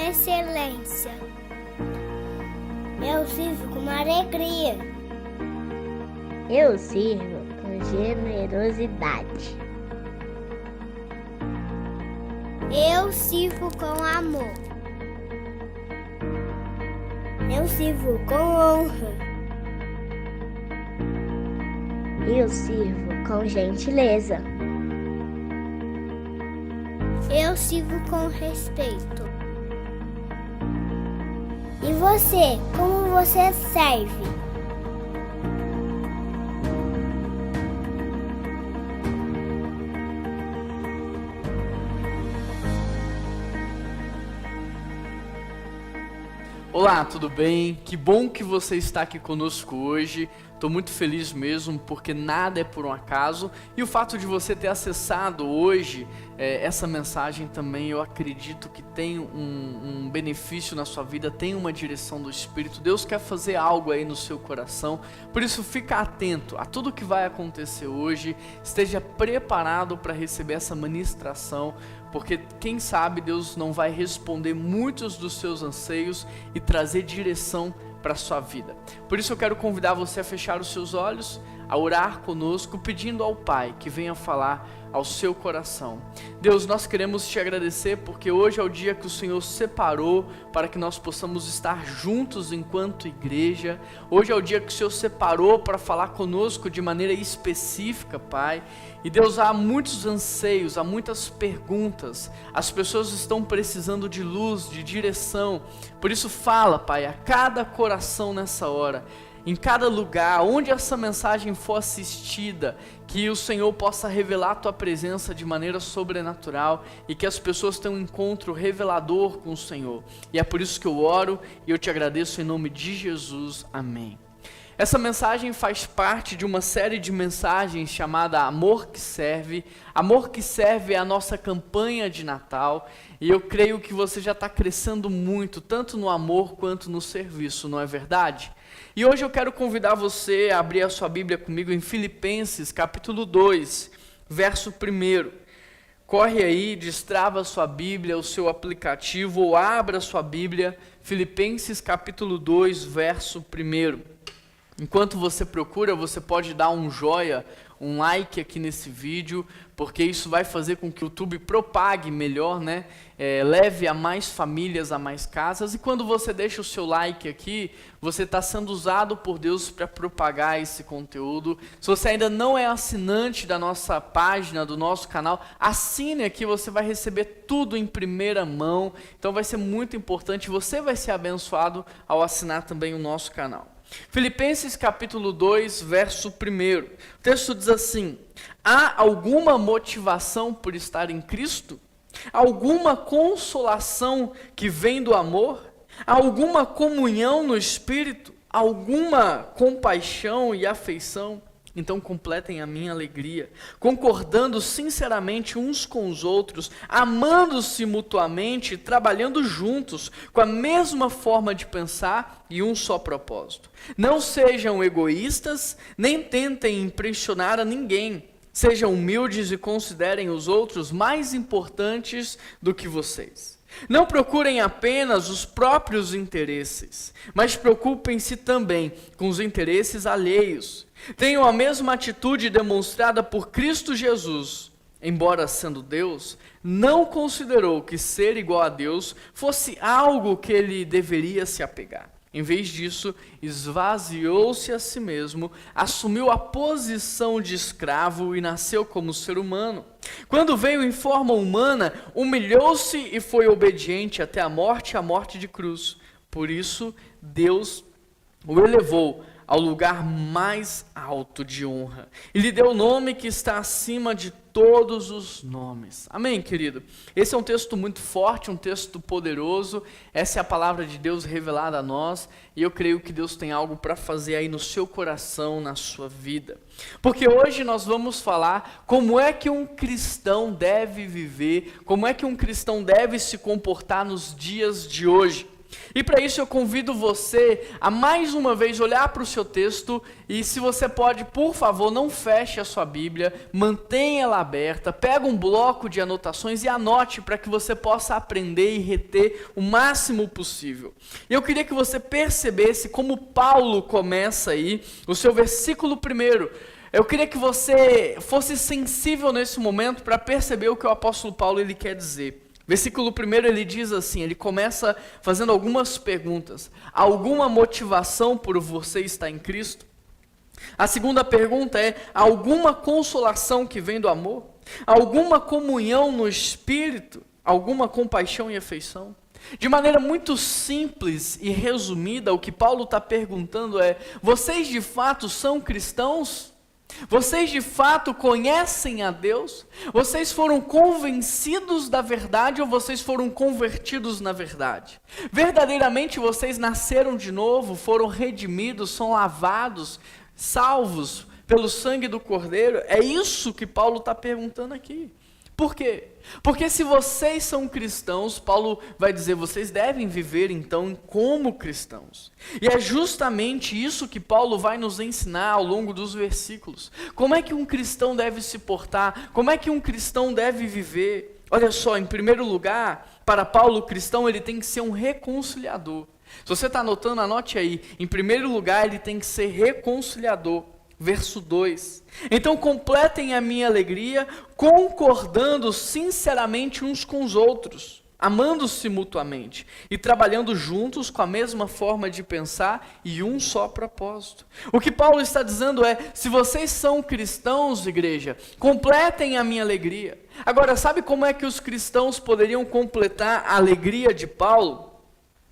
excelência. Eu sirvo com alegria. Eu sirvo com generosidade. Eu sirvo com amor. Eu sirvo com honra. Eu sirvo com gentileza. Eu sirvo com respeito. E você, como você serve? Olá, tudo bem? Que bom que você está aqui conosco hoje. Estou muito feliz mesmo, porque nada é por um acaso. E o fato de você ter acessado hoje essa mensagem também, eu acredito que tem um benefício na sua vida, tem uma direção do Espírito. Deus quer fazer algo aí no seu coração. Por isso, fica atento a tudo que vai acontecer hoje. Esteja preparado para receber essa ministração, porque quem sabe Deus não vai responder muitos dos seus anseios e trazer direção para a sua vida. Por isso eu quero convidar você a fechar os seus olhos, a orar conosco, pedindo ao Pai que venha falar ao seu coração. Deus, nós queremos te agradecer porque hoje é o dia que o Senhor separou para que nós possamos estar juntos enquanto igreja. Hoje é o dia que o Senhor separou para falar conosco de maneira específica, Pai. E Deus, há muitos anseios, há muitas perguntas, as pessoas estão precisando de luz, de direção. Por isso fala, Pai, a cada coração nessa hora, em cada lugar, onde essa mensagem for assistida, que o Senhor possa revelar a Tua presença de maneira sobrenatural e que as pessoas tenham um encontro revelador com o Senhor. E é por isso que eu oro e eu te agradeço em nome de Jesus. Amém. Essa mensagem faz parte de uma série de mensagens chamada Amor que Serve. Amor que Serve é a nossa campanha de Natal e eu creio que você já está crescendo muito, tanto no amor quanto no serviço, não é verdade? E hoje eu quero convidar você a abrir a sua Bíblia comigo em Filipenses capítulo 2, verso 1. Corre aí, destrava a sua Bíblia, o seu aplicativo, ou abra a sua Bíblia, Filipenses capítulo 2, verso 1. Enquanto você procura, você pode dar um joia, um like aqui nesse vídeo, porque isso vai fazer com que o YouTube propague melhor, né? Leve a mais famílias, a mais casas. E quando você deixa o seu like aqui, você está sendo usado por Deus para propagar esse conteúdo. Se você ainda não é assinante da nossa página, do nosso canal, assine aqui, você vai receber tudo em primeira mão. Então vai ser muito importante, você vai ser abençoado ao assinar também o nosso canal. Filipenses capítulo 2, verso 1. O texto diz assim: há alguma motivação por estar em Cristo? Alguma consolação que vem do amor? Alguma comunhão no Espírito? Alguma compaixão e afeição? Então completem a minha alegria, concordando sinceramente uns com os outros, amando-se mutuamente, trabalhando juntos, com a mesma forma de pensar e um só propósito. Não sejam egoístas, nem tentem impressionar a ninguém. Sejam humildes e considerem os outros mais importantes do que vocês. Não procurem apenas os próprios interesses, mas preocupem-se também com os interesses alheios. Tenham a mesma atitude demonstrada por Cristo Jesus. Embora sendo Deus, não considerou que ser igual a Deus fosse algo que ele deveria se apegar. Em vez disso, esvaziou-se a si mesmo, assumiu a posição de escravo e nasceu como ser humano. Quando veio em forma humana, humilhou-se e foi obediente até a morte de cruz. Por isso, Deus o elevou ao lugar mais alto de honra e lhe deu o nome que está acima de todos os nomes. Amém, querido? Esse é um texto muito forte, um texto poderoso. Essa é a palavra de Deus revelada a nós e eu creio que Deus tem algo para fazer aí no seu coração, na sua vida. Porque hoje nós vamos falar como é que um cristão deve viver, como é que um cristão deve se comportar nos dias de hoje. E para isso eu convido você a mais uma vez olhar para o seu texto e, se você pode, por favor, não feche a sua Bíblia, mantenha ela aberta, pega um bloco de anotações e anote para que você possa aprender e reter o máximo possível. E eu queria que você percebesse como Paulo começa aí o seu versículo 1. Eu queria que você fosse sensível nesse momento para perceber o que o apóstolo Paulo ele quer dizer. Versículo 1 ele diz assim, ele começa fazendo algumas perguntas. Alguma motivação por você estar em Cristo? A segunda pergunta é, alguma consolação que vem do amor? Alguma comunhão no Espírito? Alguma compaixão e afeição? De maneira muito simples e resumida, o que Paulo está perguntando é, vocês de fato são cristãos? Vocês de fato conhecem a Deus? Vocês foram convencidos da verdade ou vocês foram convertidos na verdade? Verdadeiramente vocês nasceram de novo, foram redimidos, são lavados, salvos pelo sangue do Cordeiro? É isso que Paulo está perguntando aqui. Por quê? Porque se vocês são cristãos, Paulo vai dizer, vocês devem viver então como cristãos. E é justamente isso que Paulo vai nos ensinar ao longo dos versículos. Como é que um cristão deve se portar? Como é que um cristão deve viver? Olha só, em primeiro lugar, para Paulo, o cristão ele tem que ser um reconciliador. Se você está anotando, anote aí. Em primeiro lugar, ele tem que ser reconciliador. Verso 2, então completem a minha alegria, concordando sinceramente uns com os outros, amando-se mutuamente e trabalhando juntos com a mesma forma de pensar e um só propósito. O que Paulo está dizendo é, se vocês são cristãos, igreja, completem a minha alegria. Agora, sabe como é que os cristãos poderiam completar a alegria de Paulo?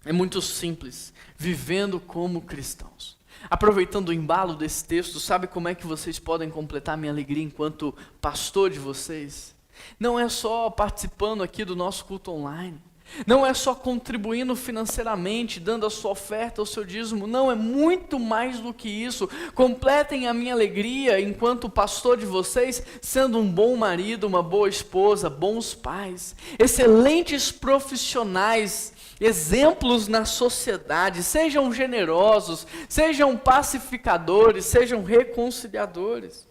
É muito simples, vivendo como cristãos. Aproveitando o embalo desse texto, sabe como é que vocês podem completar a minha alegria enquanto pastor de vocês? Não é só participando aqui do nosso culto online. Não é só contribuindo financeiramente, dando a sua oferta, o seu dízimo. Não, é muito mais do que isso. Completem a minha alegria enquanto pastor de vocês, sendo um bom marido, uma boa esposa, bons pais, excelentes profissionais, exemplos na sociedade. Sejam generosos, sejam pacificadores, sejam reconciliadores.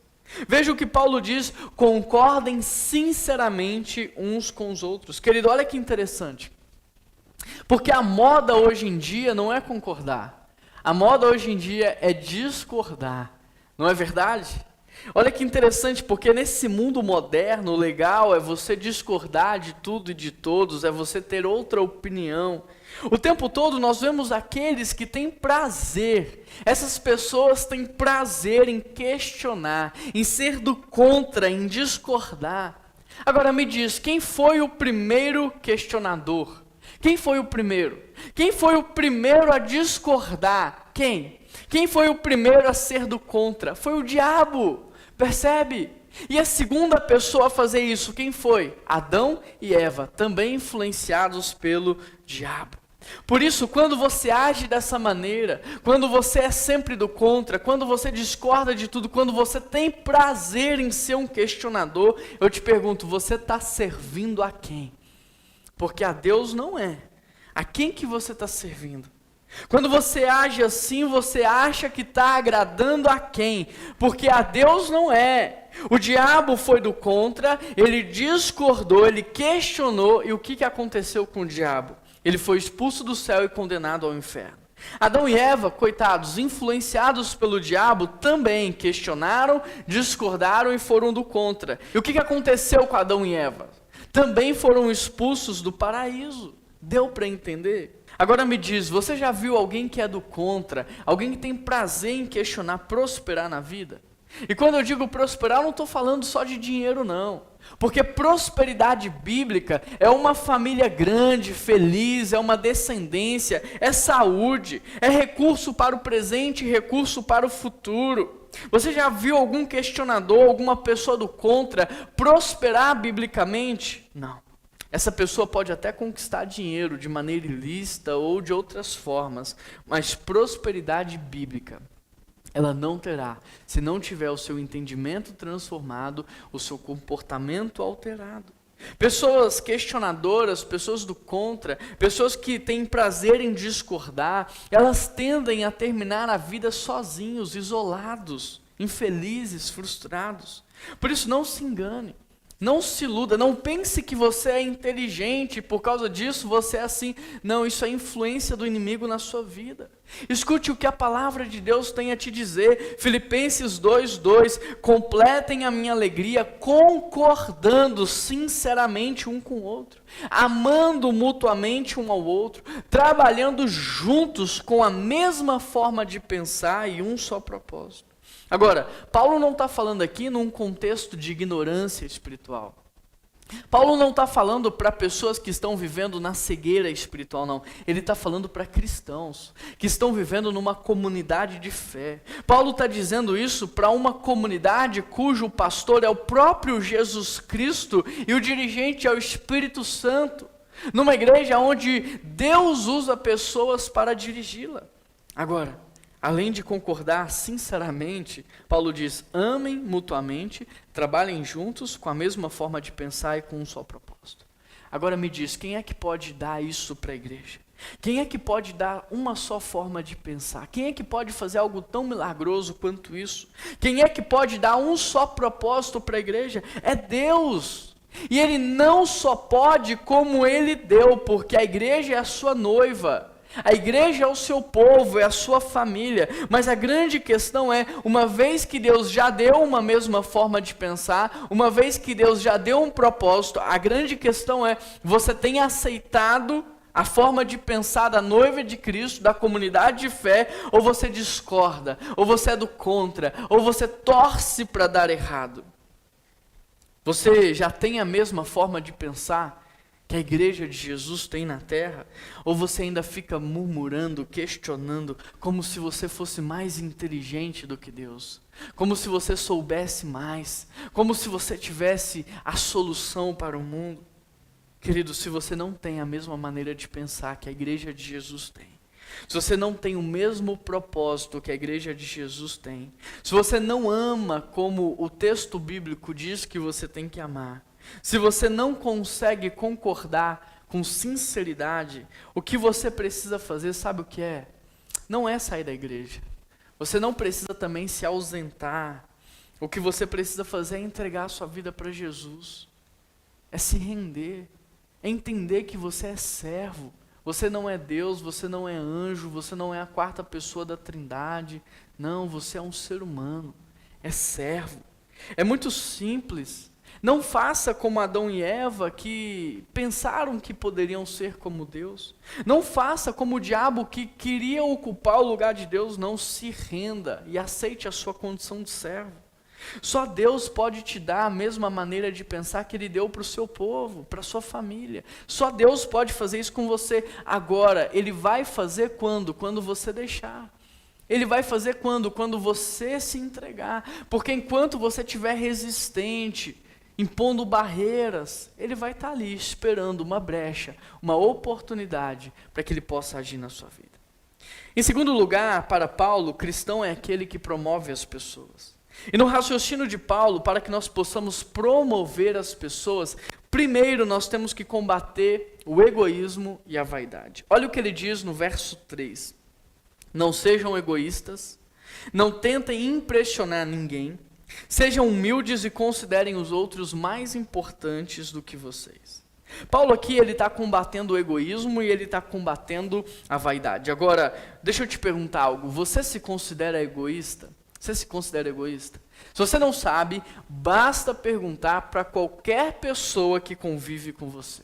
Veja o que Paulo diz, concordem sinceramente uns com os outros. Querido, olha que interessante. Porque a moda hoje em dia não é concordar. A moda hoje em dia é discordar. Não é verdade? Olha que interessante, porque nesse mundo moderno, o legal é você discordar de tudo e de todos, é você ter outra opinião. O tempo todo nós vemos aqueles que têm prazer, essas pessoas têm prazer em questionar, em ser do contra, em discordar. Agora me diz, quem foi o primeiro questionador? Quem foi o primeiro? Quem foi o primeiro a discordar? Quem? Quem foi o primeiro a ser do contra? Foi o diabo, percebe? E a segunda pessoa a fazer isso, quem foi? Adão e Eva, também influenciados pelo diabo. Por isso, quando você age dessa maneira, quando você é sempre do contra, quando você discorda de tudo, quando você tem prazer em ser um questionador, eu te pergunto, você está servindo a quem? Porque a Deus não é. A quem que você está servindo? Quando você age assim, você acha que está agradando a quem? Porque a Deus não é. O diabo foi do contra, ele discordou, ele questionou, e o que aconteceu com o diabo? Ele foi expulso do céu e condenado ao inferno. Adão e Eva, coitados, influenciados pelo diabo, também questionaram, discordaram e foram do contra. E o que aconteceu com Adão e Eva? Também foram expulsos do paraíso. Deu para entender? Agora me diz, você já viu alguém que é do contra, alguém que tem prazer em questionar, prosperar na vida? E quando eu digo prosperar, eu não estou falando só de dinheiro não. Porque prosperidade bíblica é uma família grande, feliz, é uma descendência, é saúde, é recurso para o presente e recurso para o futuro. Você já viu algum questionador, alguma pessoa do contra prosperar biblicamente? Não. Essa pessoa pode até conquistar dinheiro de maneira ilícita ou de outras formas, mas prosperidade bíblica ela não terá, se não tiver o seu entendimento transformado, o seu comportamento alterado. Pessoas questionadoras, pessoas do contra, pessoas que têm prazer em discordar, elas tendem a terminar a vida sozinhos, isolados, infelizes, frustrados. Por isso, não se engane, não se iluda, não pense que você é inteligente e por causa disso você é assim. Não, isso é influência do inimigo na sua vida. Escute o que a palavra de Deus tem a te dizer. Filipenses 2:2, completem a minha alegria concordando sinceramente um com o outro, amando mutuamente um ao outro, trabalhando juntos com a mesma forma de pensar e um só propósito. Agora, Paulo não está falando aqui num contexto de ignorância espiritual. Paulo não está falando para pessoas que estão vivendo na cegueira espiritual, não. Ele está falando para cristãos que estão vivendo numa comunidade de fé. Paulo está dizendo isso para uma comunidade cujo pastor é o próprio Jesus Cristo e o dirigente é o Espírito Santo. Numa igreja onde Deus usa pessoas para dirigi-la. Agora, além de concordar sinceramente, Paulo diz, amem mutuamente, trabalhem juntos com a mesma forma de pensar e com um só propósito. Agora me diz, quem é que pode dar isso para a igreja? Quem é que pode dar uma só forma de pensar? Quem é que pode fazer algo tão milagroso quanto isso? Quem é que pode dar um só propósito para a igreja? É Deus. E Ele não só pode como Ele deu, porque a igreja é a sua noiva. A igreja é o seu povo, é a sua família, mas a grande questão é, uma vez que Deus já deu uma mesma forma de pensar, uma vez que Deus já deu um propósito, a grande questão é, você tem aceitado a forma de pensar da noiva de Cristo, da comunidade de fé, ou você discorda, ou você é do contra, ou você torce para dar errado? Você já tem a mesma forma de pensar que a igreja de Jesus tem na terra? Ou você ainda fica murmurando, questionando, como se você fosse mais inteligente do que Deus? Como se você soubesse mais? Como se você tivesse a solução para o mundo? Querido, se você não tem a mesma maneira de pensar que a igreja de Jesus tem, se você não tem o mesmo propósito que a igreja de Jesus tem, se você não ama como o texto bíblico diz que você tem que amar, se você não consegue concordar com sinceridade, o que você precisa fazer, sabe o que é? Não é sair da igreja. Você não precisa também se ausentar. O que você precisa fazer é entregar a sua vida para Jesus. É se render. É entender que você é servo. Você não é Deus, você não é anjo, você não é a quarta pessoa da Trindade. Não, você é um ser humano. É servo. É muito simples. Não faça como Adão e Eva, que pensaram que poderiam ser como Deus. Não faça como o diabo, que queria ocupar o lugar de Deus. Não, se renda e aceite a sua condição de servo. Só Deus pode te dar a mesma maneira de pensar que Ele deu para o seu povo, para a sua família. Só Deus pode fazer isso com você. Agora, Ele vai fazer quando? Quando você deixar. Ele vai fazer quando? Quando você se entregar. Porque enquanto você estiver resistente, impondo barreiras, Ele vai estar ali esperando uma brecha, uma oportunidade para que Ele possa agir na sua vida. Em segundo lugar, para Paulo, cristão é aquele que promove as pessoas. E no raciocínio de Paulo, para que nós possamos promover as pessoas, primeiro nós temos que combater o egoísmo e a vaidade. Olha o que ele diz no verso 3. Não sejam egoístas, não tentem impressionar ninguém, sejam humildes e considerem os outros mais importantes do que vocês. Paulo aqui, ele está combatendo o egoísmo e ele está combatendo a vaidade. Agora, deixa eu te perguntar algo. Você se considera egoísta? Você se considera egoísta? Se você não sabe, basta perguntar para qualquer pessoa que convive com você.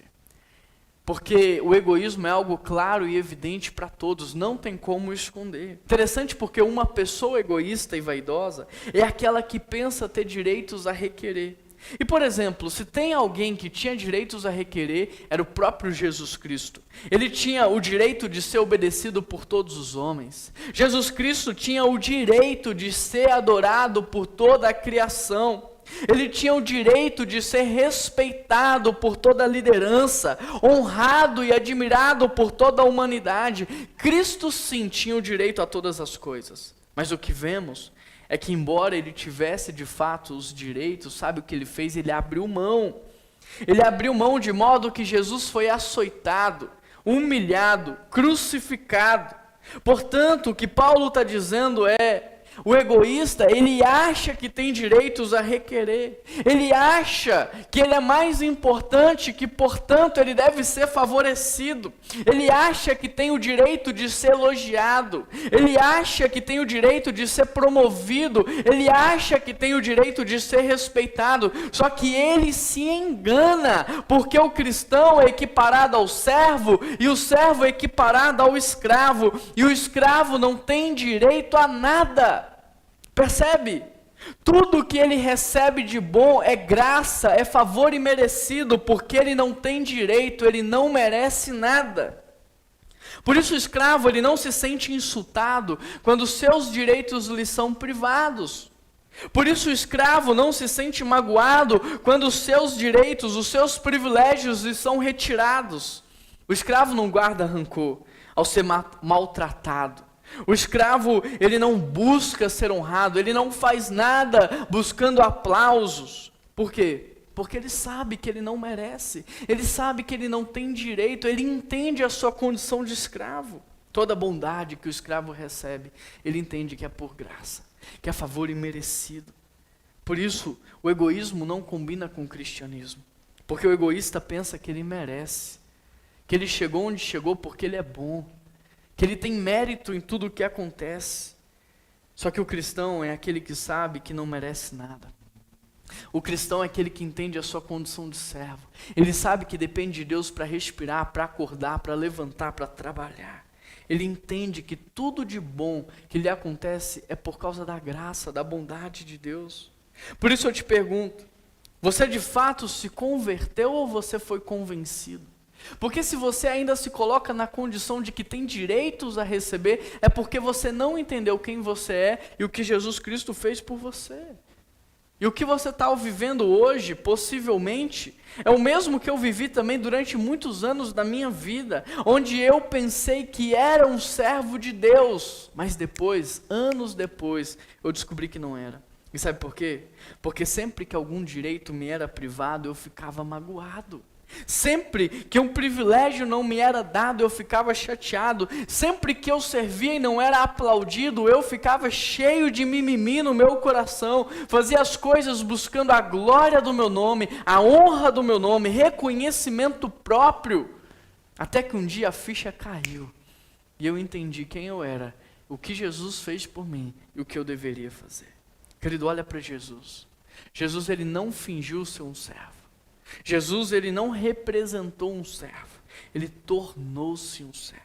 Porque o egoísmo é algo claro e evidente para todos, não tem como esconder. Interessante porque uma pessoa egoísta e vaidosa é aquela que pensa ter direitos a requerer. E, por exemplo, se tem alguém que tinha direitos a requerer, era o próprio Jesus Cristo. Ele tinha o direito de ser obedecido por todos os homens. Jesus Cristo tinha o direito de ser adorado por toda a criação. Ele tinha o direito de ser respeitado por toda a liderança, honrado e admirado por toda a humanidade. Cristo sim tinha o direito a todas as coisas. Mas o que vemos é que, embora ele tivesse de fato os direitos, sabe o que ele fez? Ele abriu mão. Ele abriu mão de modo que Jesus foi açoitado, humilhado, crucificado. Portanto, o que Paulo está dizendo é: o egoísta, ele acha que tem direitos a requerer. Ele acha que ele é mais importante, que portanto ele deve ser favorecido. Ele acha que tem o direito de ser elogiado. Ele acha que tem o direito de ser promovido. Ele acha que tem o direito de ser respeitado. Só que ele se engana, porque o cristão é equiparado ao servo e o servo é equiparado ao escravo. E o escravo não tem direito a nada. Percebe? Tudo que ele recebe de bom é graça, é favor imerecido, porque ele não tem direito, ele não merece nada. Por isso o escravo, ele não se sente insultado quando seus direitos lhe são privados. Por isso o escravo não se sente magoado quando os seus direitos, os seus privilégios lhe são retirados. O escravo não guarda rancor ao ser maltratado. O escravo, ele não busca ser honrado, ele não faz nada buscando aplausos. Por quê? Porque ele sabe que ele não merece, ele sabe que ele não tem direito, ele entende a sua condição de escravo. Toda bondade que o escravo recebe, ele entende que é por graça, que é favor imerecido. Por isso, o egoísmo não combina com o cristianismo, porque o egoísta pensa que ele merece, que ele chegou onde chegou porque ele é bom, que ele tem mérito em tudo o que acontece. Só que o cristão é aquele que sabe que não merece nada. O cristão é aquele que entende a sua condição de servo. Ele sabe que depende de Deus para respirar, para acordar, para levantar, para trabalhar. Ele entende que tudo de bom que lhe acontece é por causa da graça, da bondade de Deus. Por isso eu te pergunto, você de fato se converteu ou você foi convencido? Porque se você ainda se coloca na condição de que tem direitos a receber, é porque você não entendeu quem você é e o que Jesus Cristo fez por você. E o que você está vivendo hoje, possivelmente, é o mesmo que eu vivi também durante muitos anos da minha vida, onde eu pensei que era um servo de Deus, mas depois, anos depois, eu descobri que não era. E sabe por quê? Porque sempre que algum direito me era privado, eu ficava magoado. Sempre que um privilégio não me era dado, eu ficava chateado. Sempre que eu servia e não era aplaudido, eu ficava cheio de mimimi no meu coração. Fazia as coisas buscando a glória do meu nome, a honra do meu nome, reconhecimento próprio. Até que um dia a ficha caiu e eu entendi quem eu era, o que Jesus fez por mim e o que eu deveria fazer. Querido, olha para Jesus. Jesus, ele não fingiu ser um servo. Jesus, ele não representou um servo, ele tornou-se um servo.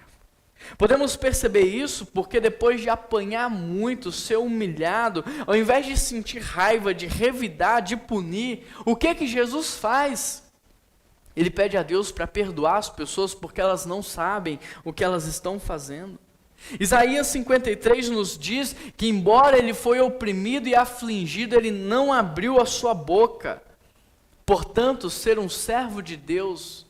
Podemos perceber isso porque depois de apanhar muito, ser humilhado, ao invés de sentir raiva, de revidar, de punir, o que Jesus faz? Ele pede a Deus para perdoar as pessoas porque elas não sabem o que elas estão fazendo. Isaías 53 nos diz que embora ele foi oprimido e afligido, ele não abriu a sua boca. Portanto, ser um servo de Deus,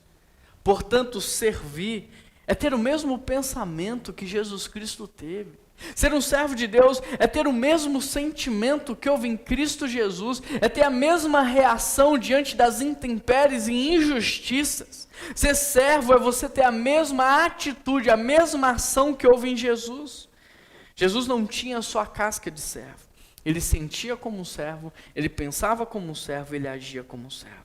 portanto, servir, é ter o mesmo pensamento que Jesus Cristo teve. Ser um servo de Deus é ter o mesmo sentimento que houve em Cristo Jesus, é ter a mesma reação diante das intempéries e injustiças. Ser servo é você ter a mesma atitude, a mesma ação que houve em Jesus. Jesus não tinha só a casca de servo. Ele sentia como um servo, ele pensava como um servo, ele agia como um servo.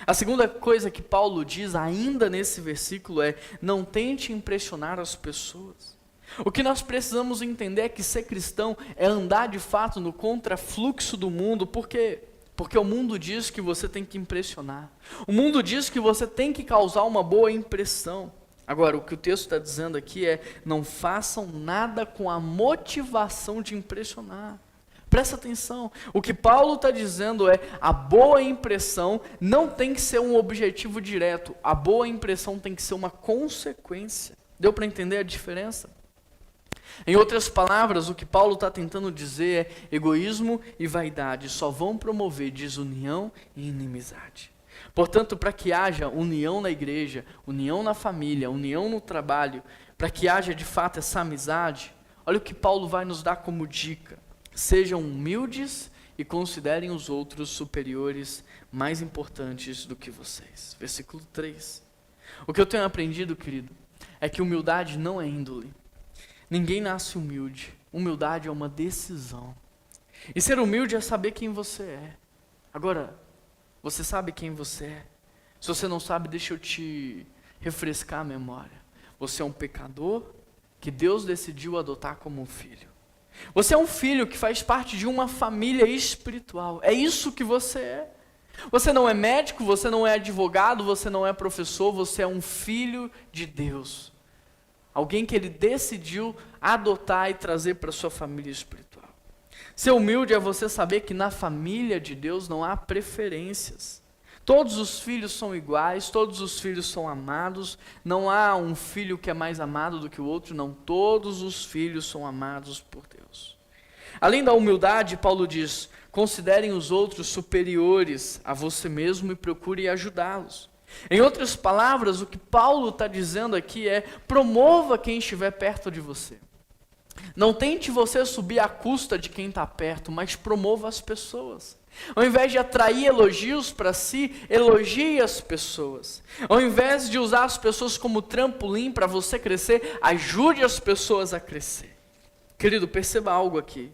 A segunda coisa que Paulo diz ainda nesse versículo é: não tente impressionar as pessoas. O que nós precisamos entender é que ser cristão é andar de fato no contrafluxo do mundo. Por quê? Porque o mundo diz que você tem que impressionar. O mundo diz que você tem que causar uma boa impressão. Agora, o que o texto está dizendo aqui é: não façam nada com a motivação de impressionar. Presta atenção, o que Paulo está dizendo é: a boa impressão não tem que ser um objetivo direto, a boa impressão tem que ser uma consequência. Deu para entender a diferença? Em outras palavras, o que Paulo está tentando dizer é: egoísmo e vaidade só vão promover desunião e inimizade. Portanto, para que haja união na igreja, união na família, união no trabalho, para que haja de fato essa amizade, olha o que Paulo vai nos dar como dica: sejam humildes e considerem os outros superiores, mais importantes do que vocês. Versículo 3. O que eu tenho aprendido, querido, é que humildade não é índole. Ninguém nasce humilde. Humildade é uma decisão. E ser humilde é saber quem você é. Agora, você sabe quem você é? Se você não sabe, deixa eu te refrescar a memória. Você é um pecador que Deus decidiu adotar como um filho. Você é um filho que faz parte de uma família espiritual. É isso que você é. Você não é médico, você não é advogado, você não é professor, você é um filho de Deus. Alguém que Ele decidiu adotar e trazer para a sua família espiritual. Ser humilde é você saber que na família de Deus não há preferências. Todos os filhos são iguais, todos os filhos são amados, não há um filho que é mais amado do que o outro, não, todos os filhos são amados por Deus. Além da humildade, Paulo diz, considerem os outros superiores a você mesmo e procure ajudá-los. Em outras palavras, o que Paulo está dizendo aqui é, promova quem estiver perto de você. Não tente você subir à custa de quem está perto, mas promova as pessoas. Ao invés de atrair elogios para si, elogie as pessoas. Ao invés de usar as pessoas como trampolim para você crescer, ajude as pessoas a crescer. Querido, perceba algo aqui.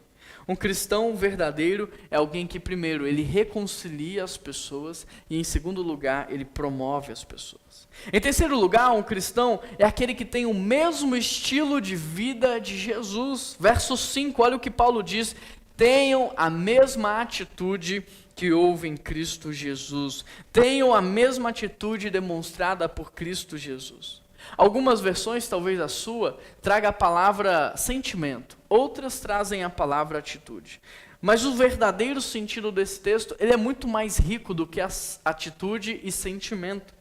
Um cristão verdadeiro é alguém que, primeiro, ele reconcilia as pessoas e, em segundo lugar, ele promove as pessoas. Em terceiro lugar, um cristão é aquele que tem o mesmo estilo de vida de Jesus. Verso 5, olha o que Paulo diz. Tenham a mesma atitude que houve em Cristo Jesus. Tenham a mesma atitude demonstrada por Cristo Jesus. Algumas versões, talvez a sua, traga a palavra sentimento. Outras trazem a palavra atitude. Mas o verdadeiro sentido desse texto, ele é muito mais rico do que atitude e sentimento.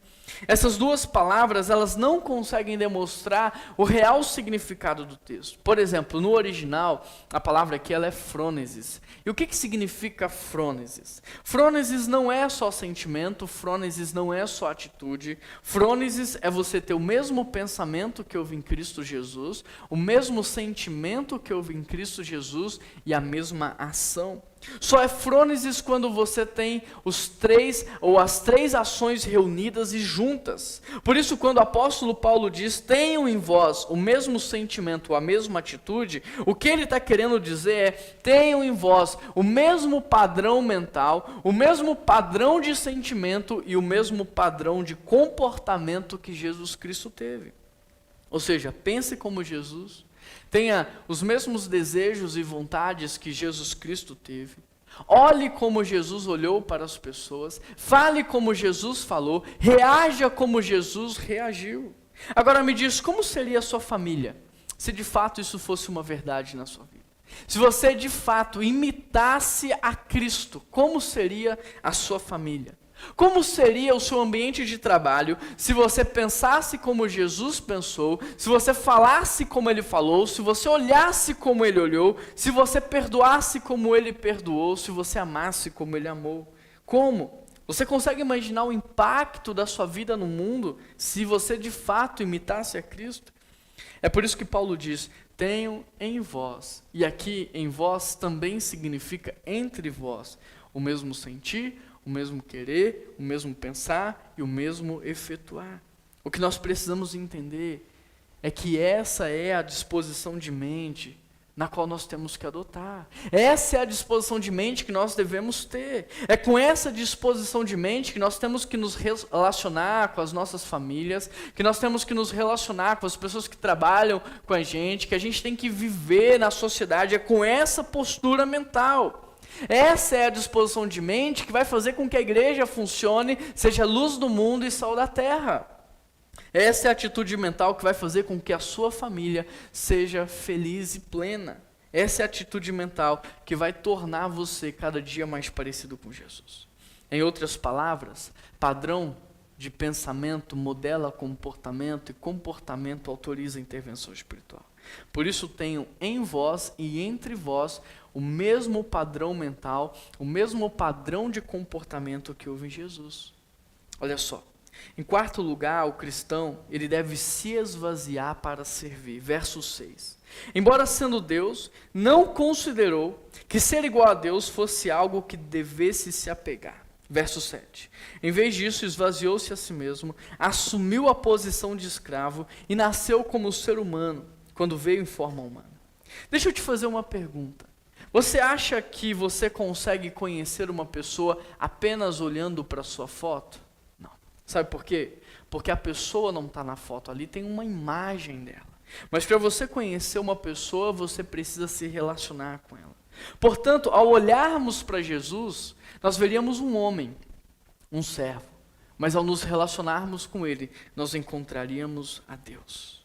Essas duas palavras, elas não conseguem demonstrar o real significado do texto. Por exemplo, no original, a palavra aqui ela é frônesis. E o que significa frônesis? Frônesis não é só sentimento, frônesis não é só atitude. Frônesis é você ter o mesmo pensamento que houve em Cristo Jesus, o mesmo sentimento que houve em Cristo Jesus e a mesma ação. Só é frônesis quando você tem os três ou as três ações reunidas e juntas. Por isso, quando o apóstolo Paulo diz, tenham em vós o mesmo sentimento, a mesma atitude, o que ele está querendo dizer é, tenham em vós o mesmo padrão mental, o mesmo padrão de sentimento e o mesmo padrão de comportamento que Jesus Cristo teve. Ou seja, pense como Jesus. Tenha os mesmos desejos e vontades que Jesus Cristo teve. Olhe como Jesus olhou para as pessoas. Fale como Jesus falou. Reaja como Jesus reagiu. Agora me diz, como seria a sua família se de fato isso fosse uma verdade na sua vida? Se você de fato imitasse a Cristo, como seria a sua família? Como seria o seu ambiente de trabalho se você pensasse como Jesus pensou, se você falasse como Ele falou, se você olhasse como Ele olhou, se você perdoasse como Ele perdoou, se você amasse como Ele amou? Como? Você consegue imaginar o impacto da sua vida no mundo se você de fato imitasse a Cristo? É por isso que Paulo diz, tenham em vós, e aqui em vós também significa entre vós, o mesmo sentir, o mesmo querer, o mesmo pensar e o mesmo efetuar. O que nós precisamos entender é que essa é a disposição de mente na qual nós temos que adotar. Essa é a disposição de mente que nós devemos ter. É com essa disposição de mente que nós temos que nos relacionar com as nossas famílias, que nós temos que nos relacionar com as pessoas que trabalham com a gente, que a gente tem que viver na sociedade, é com essa postura mental. Essa é a disposição de mente que vai fazer com que a igreja funcione, seja luz do mundo e sal da terra. Essa é a atitude mental que vai fazer com que a sua família seja feliz e plena. Essa é a atitude mental que vai tornar você cada dia mais parecido com Jesus. Em outras palavras, padrão de pensamento modela comportamento e comportamento autoriza a intervenção espiritual. Por isso tenham em vós e entre vós o mesmo padrão mental, o mesmo padrão de comportamento que houve em Jesus. Olha só, em quarto lugar, o cristão, ele deve se esvaziar para servir. Verso 6. Embora sendo Deus, não considerou que ser igual a Deus fosse algo que devesse se apegar. Verso 7. Em vez disso, esvaziou-se a si mesmo, assumiu a posição de escravo e nasceu como ser humano, quando veio em forma humana. Deixa eu te fazer uma pergunta. Você acha que você consegue conhecer uma pessoa apenas olhando para sua foto? Não. Sabe por quê? Porque a pessoa não está na foto, ali tem uma imagem dela. Mas para você conhecer uma pessoa, você precisa se relacionar com ela. Portanto, ao olharmos para Jesus, nós veríamos um homem, um servo. Mas ao nos relacionarmos com ele, nós encontraríamos a Deus.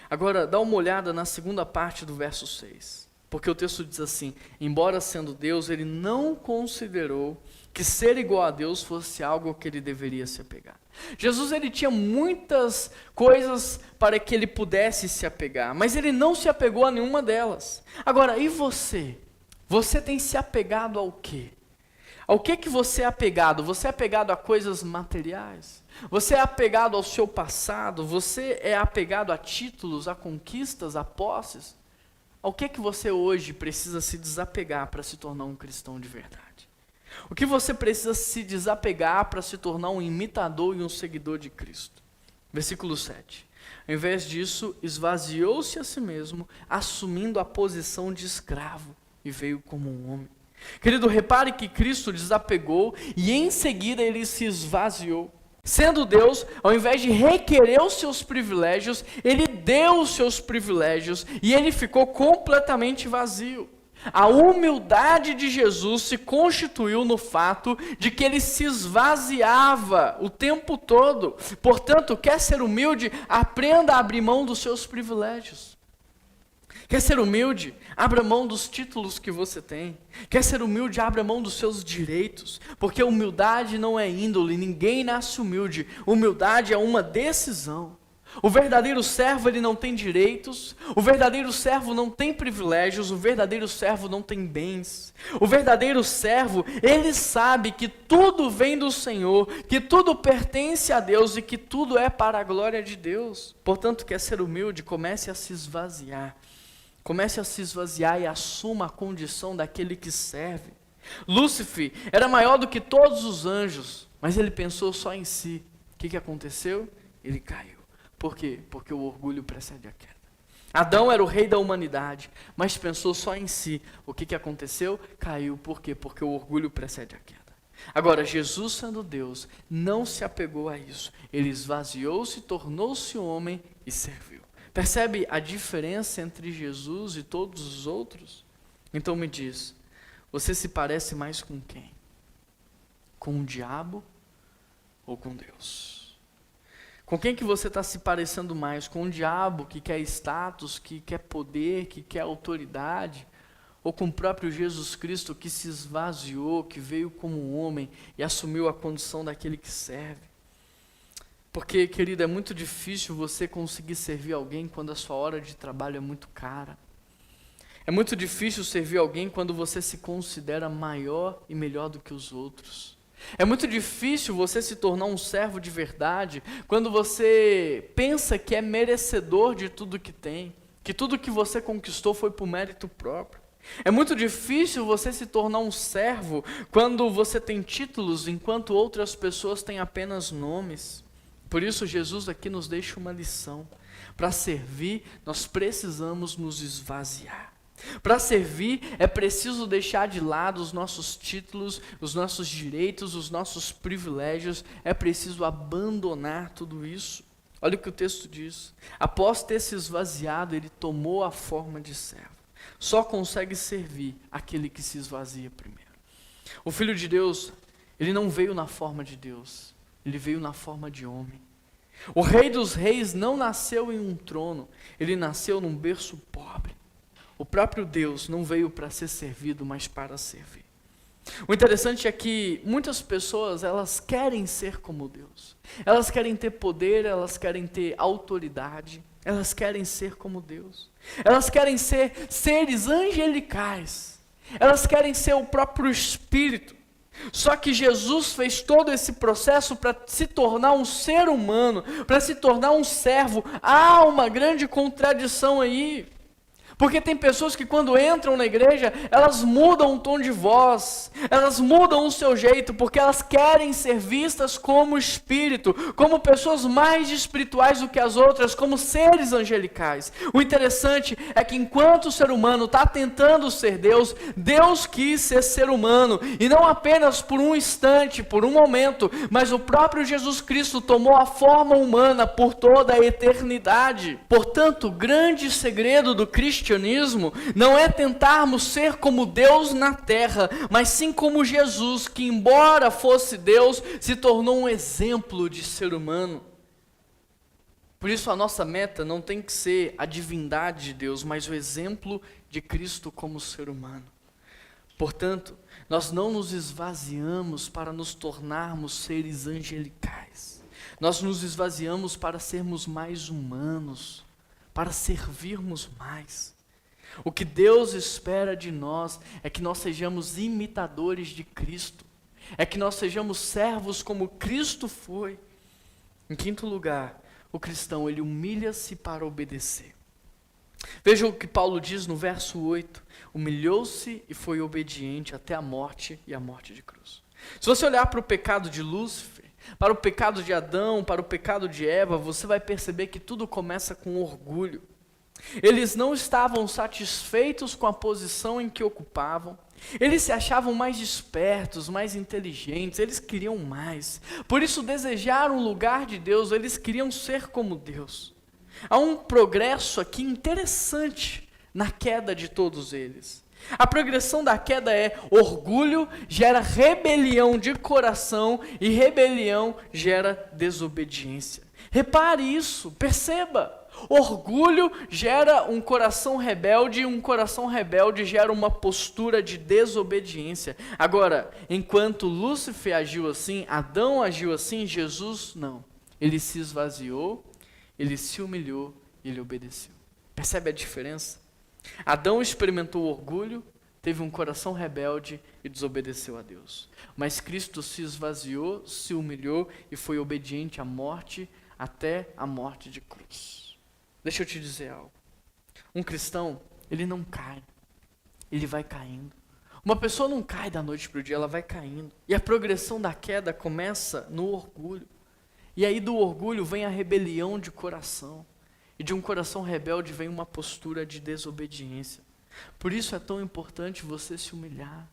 Agora, dá uma olhada na segunda parte do verso 6. Porque o texto diz assim: embora sendo Deus, ele não considerou que ser igual a Deus fosse algo que ele deveria se apegar. Jesus, ele tinha muitas coisas para que ele pudesse se apegar, mas ele não se apegou a nenhuma delas. Agora, e você? Você tem se apegado ao quê? Ao que você é apegado? Você é apegado a coisas materiais? Você é apegado ao seu passado? Você é apegado a títulos, a conquistas, a posses? Ao que você hoje precisa se desapegar para se tornar um cristão de verdade? O que você precisa se desapegar para se tornar um imitador e um seguidor de Cristo? Versículo 7. Ao invés disso, esvaziou-se a si mesmo, assumindo a posição de escravo, e veio como um homem. Querido, repare que Cristo desapegou e em seguida ele se esvaziou. Sendo Deus, ao invés de requerer os seus privilégios, ele deu os seus privilégios e ele ficou completamente vazio. A humildade de Jesus se constituiu no fato de que ele se esvaziava o tempo todo. Portanto, quer ser humilde? Aprenda a abrir mão dos seus privilégios. Quer ser humilde? Abra mão dos títulos que você tem. Quer ser humilde? Abra mão dos seus direitos. Porque humildade não é índole, ninguém nasce humilde. Humildade é uma decisão. O verdadeiro servo, ele não tem direitos. O verdadeiro servo não tem privilégios. O verdadeiro servo não tem bens. O verdadeiro servo, ele sabe que tudo vem do Senhor, que tudo pertence a Deus e que tudo é para a glória de Deus. Portanto, quer ser humilde? Comece a se esvaziar. Comece a se esvaziar e assuma a condição daquele que serve. Lúcifer era maior do que todos os anjos, mas ele pensou só em si. O que aconteceu? Ele caiu. Por quê? Porque o orgulho precede a queda. Adão era o rei da humanidade, mas pensou só em si. O que aconteceu? Caiu. Por quê? Porque o orgulho precede a queda. Agora, Jesus, sendo Deus, não se apegou a isso. Ele esvaziou-se, tornou-se homem e serviu. Percebe a diferença entre Jesus e todos os outros? Então me diz, você se parece mais com quem? Com o diabo ou com Deus? Com quem que você está se parecendo mais? Com o diabo que quer status, que quer poder, que quer autoridade? Ou com o próprio Jesus Cristo que se esvaziou, que veio como um homem e assumiu a condição daquele que serve? Porque, querido, é muito difícil você conseguir servir alguém quando a sua hora de trabalho é muito cara. É muito difícil servir alguém quando você se considera maior e melhor do que os outros. É muito difícil você se tornar um servo de verdade quando você pensa que é merecedor de tudo que tem, que tudo que você conquistou foi por mérito próprio. É muito difícil você se tornar um servo quando você tem títulos, enquanto outras pessoas têm apenas nomes. Por isso, Jesus aqui nos deixa uma lição. Para servir, nós precisamos nos esvaziar. Para servir, é preciso deixar de lado os nossos títulos, os nossos direitos, os nossos privilégios. É preciso abandonar tudo isso. Olha o que o texto diz. Após ter se esvaziado, ele tomou a forma de servo. Só consegue servir aquele que se esvazia primeiro. O Filho de Deus, ele não veio na forma de Deus. Ele veio na forma de homem. O Rei dos Reis não nasceu em um trono, ele nasceu num berço pobre. O próprio Deus não veio para ser servido, mas para servir. O interessante é que muitas pessoas, elas querem ser como Deus. Elas querem ter poder, elas querem ter autoridade, elas querem ser como Deus. Elas querem ser seres angelicais. Elas querem ser o próprio Espírito. Só que Jesus fez todo esse processo para se tornar um ser humano, para se tornar um servo. Há uma grande contradição aí. Porque tem pessoas que quando entram na igreja, elas mudam o tom de voz, elas mudam o seu jeito, porque elas querem ser vistas como espírito, como pessoas mais espirituais do que as outras, como seres angelicais. O interessante é que enquanto o ser humano está tentando ser Deus, Deus quis ser ser humano, e não apenas por um instante, por um momento, mas o próprio Jesus Cristo tomou a forma humana por toda a eternidade. Portanto, o grande segredo do cristianismo não é tentarmos ser como Deus na terra, mas sim como Jesus, que embora fosse Deus, se tornou um exemplo de ser humano. Por isso a nossa meta não tem que ser a divindade de Deus, mas o exemplo de Cristo como ser humano. Portanto, nós não nos esvaziamos para nos tornarmos seres angelicais. Nós nos esvaziamos para sermos mais humanos, para servirmos mais. O que Deus espera de nós é que nós sejamos imitadores de Cristo, é que nós sejamos servos como Cristo foi. Em quinto lugar, o cristão, ele humilha-se para obedecer. Veja o que Paulo diz no verso 8, humilhou-se e foi obediente até a morte e a morte de cruz. Se você olhar para o pecado de Lúcifer, para o pecado de Adão, para o pecado de Eva, você vai perceber que tudo começa com orgulho. Eles não estavam satisfeitos com a posição em que ocupavam, eles se achavam mais espertos, mais inteligentes, eles queriam mais. Por isso desejaram o lugar de Deus, eles queriam ser como Deus. Há um progresso aqui interessante na queda de todos eles. A progressão da queda é: orgulho gera rebelião de coração e rebelião gera desobediência. Repare isso, perceba. Orgulho gera um coração rebelde, e um coração rebelde gera uma postura de desobediência. Agora, enquanto Lúcifer agiu assim, Adão agiu assim, Jesus não. Ele se esvaziou, ele se humilhou e ele obedeceu. Percebe a diferença? Adão experimentou orgulho, teve um coração rebelde e desobedeceu a Deus. Mas Cristo se esvaziou, se humilhou e foi obediente à morte, até a morte de cruz. Deixa eu te dizer algo. Um cristão, ele não cai, ele vai caindo. Uma pessoa não cai da noite para o dia, ela vai caindo. E a progressão da queda começa no orgulho. E aí do orgulho vem a rebelião de coração. E de um coração rebelde vem uma postura de desobediência. Por isso é tão importante você se humilhar.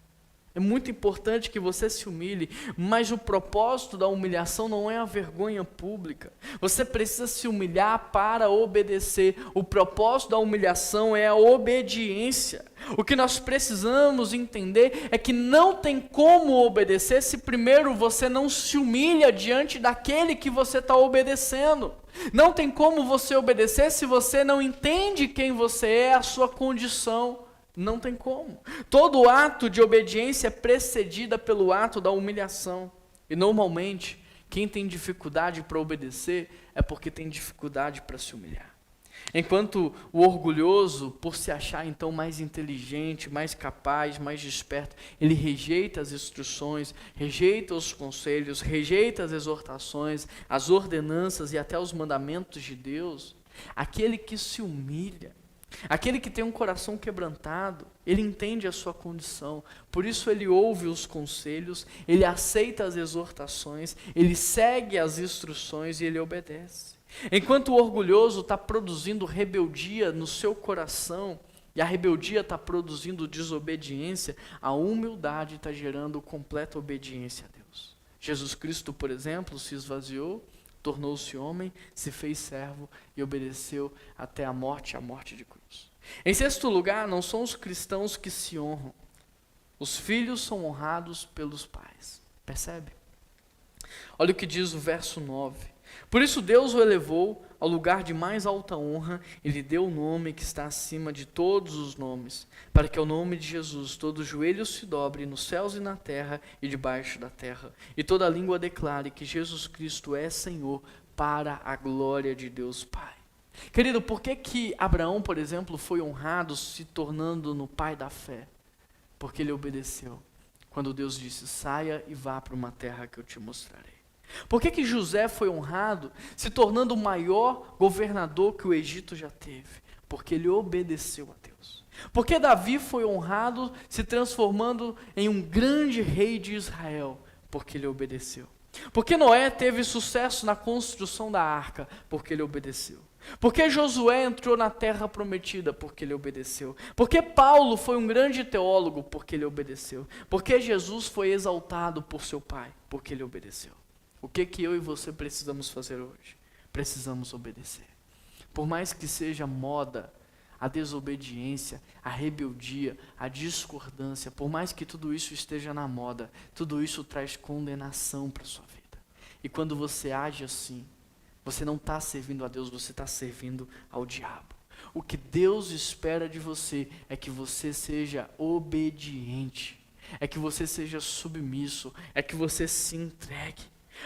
É muito importante que você se humilhe, mas o propósito da humilhação não é a vergonha pública. Você precisa se humilhar para obedecer. O propósito da humilhação é a obediência. O que nós precisamos entender é que não tem como obedecer se primeiro você não se humilha diante daquele que você está obedecendo. Não tem como você obedecer se você não entende quem você é, a sua condição. Não tem como. Todo ato de obediência é precedida pelo ato da humilhação. E normalmente, quem tem dificuldade para obedecer é porque tem dificuldade para se humilhar. Enquanto o orgulhoso, por se achar então mais inteligente, mais capaz, mais desperto, ele rejeita as instruções, rejeita os conselhos, rejeita as exortações, as ordenanças e até os mandamentos de Deus. Aquele que se humilha, aquele que tem um coração quebrantado, ele entende a sua condição, por isso ele ouve os conselhos, ele aceita as exortações, ele segue as instruções e ele obedece. Enquanto o orgulhoso está produzindo rebeldia no seu coração, e a rebeldia está produzindo desobediência, a humildade está gerando completa obediência a Deus. Jesus Cristo, por exemplo, se esvaziou, tornou-se homem, se fez servo e obedeceu até a morte de cruz. Em sexto lugar, não são os cristãos que se honram. Os filhos são honrados pelos pais. Percebe? Olha o que diz o verso 9. Por isso Deus o elevou ao lugar de mais alta honra e lhe deu o nome que está acima de todos os nomes, para que ao nome de Jesus todo joelho se dobre nos céus e na terra e debaixo da terra, e toda língua declare que Jesus Cristo é Senhor, para a glória de Deus Pai. Querido, por que Abraão, por exemplo, foi honrado se tornando no pai da fé? Porque ele obedeceu. Quando Deus disse, saia e vá para uma terra que eu te mostrarei. Por que José foi honrado, se tornando o maior governador que o Egito já teve? Porque ele obedeceu a Deus. Porque Davi foi honrado, se transformando em um grande rei de Israel, porque ele obedeceu. Porque Noé teve sucesso na construção da arca, porque ele obedeceu. Porque Josué entrou na terra prometida, porque ele obedeceu. Porque Paulo foi um grande teólogo, porque ele obedeceu. Porque Jesus foi exaltado por seu Pai, porque ele obedeceu. O que eu e você precisamos fazer hoje? Precisamos obedecer. Por mais que seja moda, a desobediência, a rebeldia, a discordância, por mais que tudo isso esteja na moda, tudo isso traz condenação para a sua vida. E quando você age assim, você não está servindo a Deus, você está servindo ao diabo. O que Deus espera de você é que você seja obediente, é que você seja submisso, é que você se entregue.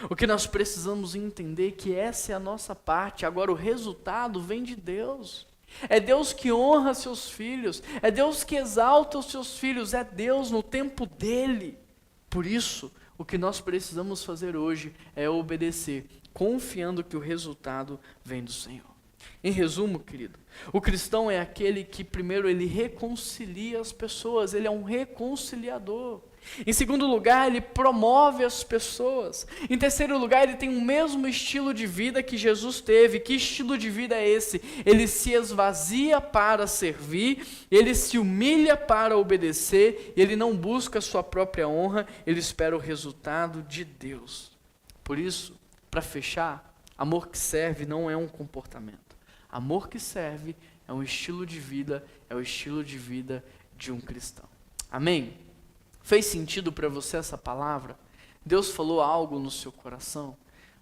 O que nós precisamos entender é que essa é a nossa parte, agora o resultado vem de Deus. É Deus que honra seus filhos, é Deus que exalta os seus filhos, é Deus no tempo dele. Por isso, o que nós precisamos fazer hoje é obedecer, confiando que o resultado vem do Senhor. Em resumo, querido, o cristão é aquele que primeiro ele reconcilia as pessoas, ele é um reconciliador. Em segundo lugar, ele promove as pessoas. Em terceiro lugar, ele tem o mesmo estilo de vida que Jesus teve. Que estilo de vida é esse? Ele se esvazia para servir, ele se humilha para obedecer, ele não busca a sua própria honra, ele espera o resultado de Deus. Por isso, para fechar, amor que serve não é um comportamento. Amor que serve é um estilo de vida, é o estilo de vida de um cristão. Amém? Fez sentido para você essa palavra? Deus falou algo no seu coração?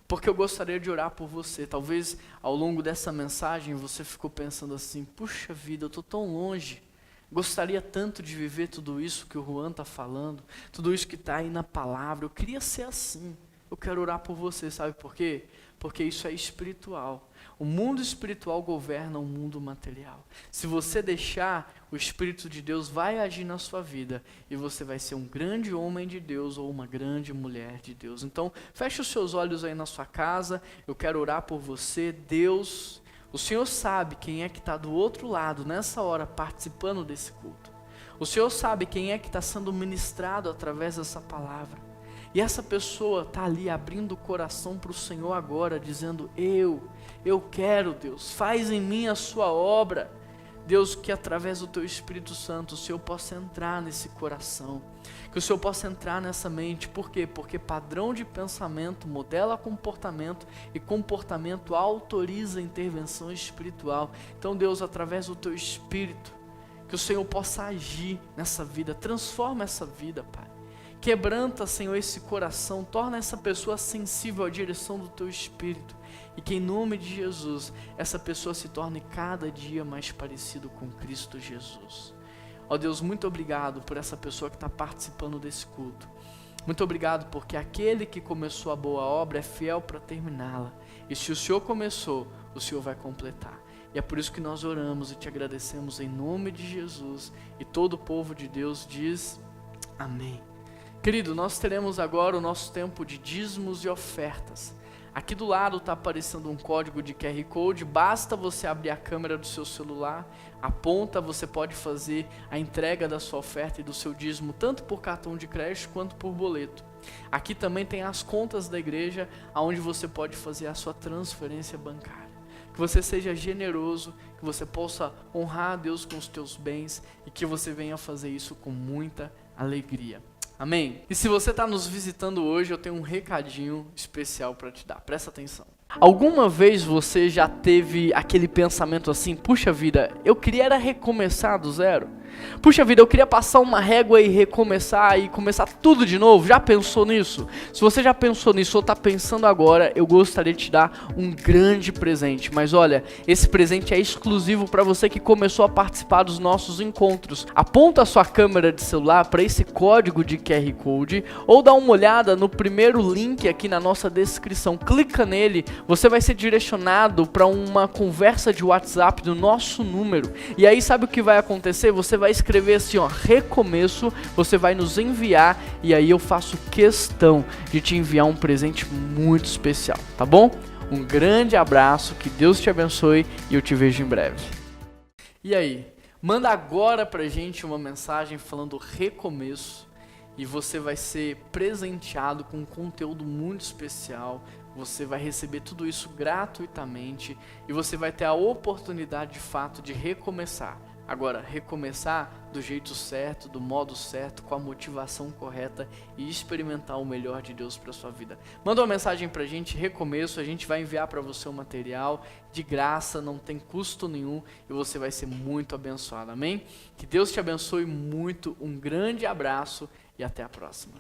Porque eu gostaria de orar por você. Talvez ao longo dessa mensagem você ficou pensando assim, puxa vida, eu estou tão longe. Gostaria tanto de viver tudo isso que o Juan está falando, tudo isso que está aí na palavra. Eu queria ser assim. Eu quero orar por você, sabe por quê? Porque isso é espiritual. O mundo espiritual governa o mundo material. Se você deixar, o Espírito de Deus vai agir na sua vida e você vai ser um grande homem de Deus ou uma grande mulher de Deus. Então, feche os seus olhos aí na sua casa, eu quero orar por você. Deus, o Senhor sabe quem é que está do outro lado nessa hora participando desse culto. O Senhor sabe quem é que está sendo ministrado através dessa palavra. E essa pessoa está ali abrindo o coração para o Senhor agora, dizendo, eu quero, Deus, faz em mim a sua obra. Deus, que através do teu Espírito Santo o Senhor possa entrar nesse coração, que o Senhor possa entrar nessa mente. Por quê? Porque padrão de pensamento modela comportamento e comportamento autoriza intervenção espiritual. Então, Deus, através do teu Espírito, que o Senhor possa agir nessa vida, transforma essa vida, Pai. Quebranta, Senhor, esse coração, torna essa pessoa sensível à direção do Teu Espírito. E que em nome de Jesus, essa pessoa se torne cada dia mais parecido com Cristo Jesus. Ó Deus, muito obrigado por essa pessoa que está participando desse culto. Muito obrigado porque aquele que começou a boa obra é fiel para terminá-la. E se o Senhor começou, o Senhor vai completar. E é por isso que nós oramos e te agradecemos em nome de Jesus. E todo o povo de Deus diz amém. Querido, nós teremos agora o nosso tempo de dízimos e ofertas. Aqui do lado está aparecendo um código de QR Code, basta você abrir a câmera do seu celular, aponta, você pode fazer a entrega da sua oferta e do seu dízimo, tanto por cartão de crédito quanto por boleto. Aqui também tem as contas da igreja, onde você pode fazer a sua transferência bancária. Que você seja generoso, que você possa honrar a Deus com os teus bens e que você venha fazer isso com muita alegria. Amém? E se você está nos visitando hoje, eu tenho um recadinho especial para te dar. Presta atenção. Alguma vez você já teve aquele pensamento assim, puxa vida, eu queria era recomeçar do zero? Puxa vida, eu queria passar uma régua e recomeçar e começar tudo de novo? Já pensou nisso? Se você já pensou nisso ou está pensando agora, eu gostaria de te dar um grande presente. Mas olha, esse presente é exclusivo para você que começou a participar dos nossos encontros. Aponta a sua câmera de celular para esse código de QR Code ou dá uma olhada no primeiro link aqui na nossa descrição. Clica nele, você vai ser direcionado para uma conversa de WhatsApp do nosso número. E aí sabe o que vai acontecer? Você vai escrever assim, ó, recomeço, você vai nos enviar e aí eu faço questão de te enviar um presente muito especial, tá bom? Um grande abraço, que Deus te abençoe e eu te vejo em breve. E aí? Manda agora pra gente uma mensagem falando recomeço e você vai ser presenteado com um conteúdo muito especial. Você vai receber tudo isso gratuitamente e você vai ter a oportunidade de fato de recomeçar. Agora, recomeçar do jeito certo, do modo certo, com a motivação correta e experimentar o melhor de Deus para sua vida. Manda uma mensagem pra gente, recomeço, a gente vai enviar para você o material de graça, não tem custo nenhum e você vai ser muito abençoado, amém? Que Deus te abençoe muito, um grande abraço e até a próxima.